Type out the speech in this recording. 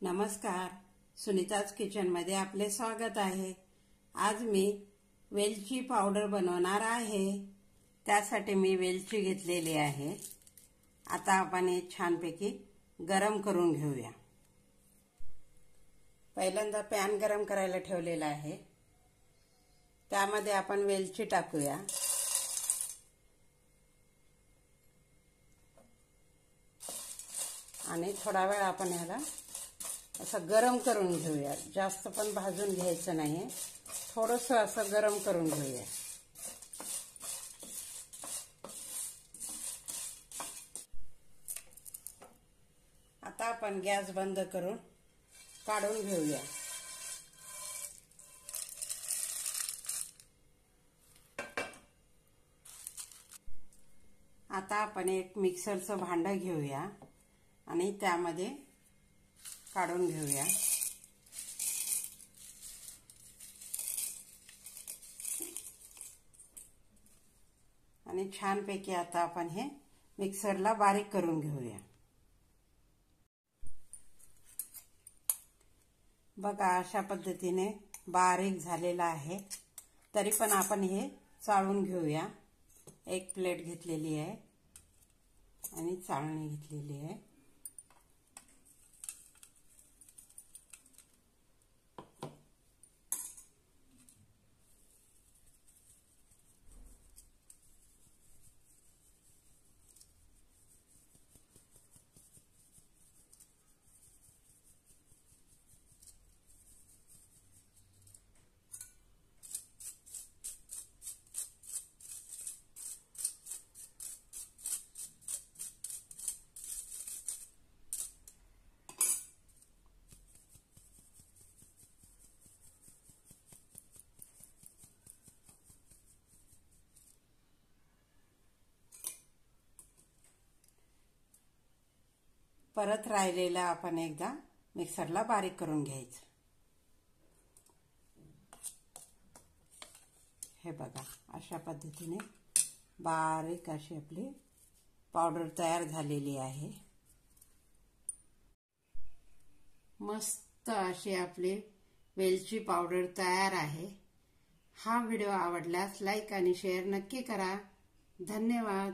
नमस्कार, सुनीताज किचनमध्ये आपले स्वागत आहे। आज मी वेलची पावडर बनवणार आहे। त्यासाठी मी वेलची घेतलेली आहे। आता आपण हे छानपैकी गरम करून घेऊया। पहिल्यांदा पॅन गरम करायला ठेवलेला आहे। त्यामध्ये आपण वेलची टाकूया। आणि थोडा वेळ आपण ह्याला असं गरम करून घेऊया। जास्त पण भाजून घ्यायचं नाही, थोडंसं असं गरम करून घेऊया। आता आपण गॅस बंद करून काढून घेऊया। आता आपण एक मिक्सरचं भांडं घेऊया आणि त्यामध्ये काढून घेऊया। आणि छानपैकी आता आपण हे मिक्सरला बारीक करून घेऊया। बघा, अशा पद्धतीने बारीक झालेला आहे। तरी पण आपण हे चाळून घेऊया। एक प्लेट घेतलेली आहे आणि चाळणी घेतलेली आहे। परत राहिलेला आपण एकदा मिक्सरला बारीक करून घ्यायचं। हे बघा, अशा पद्धतीने बारीक अशी आपली पावडर तयार झालेली आहे। मस्त अशी आपली वेलची पावडर तयार आहे। हा व्हिडिओ आवडल्यास लाईक आणि शेअर नक्की करा। धन्यवाद।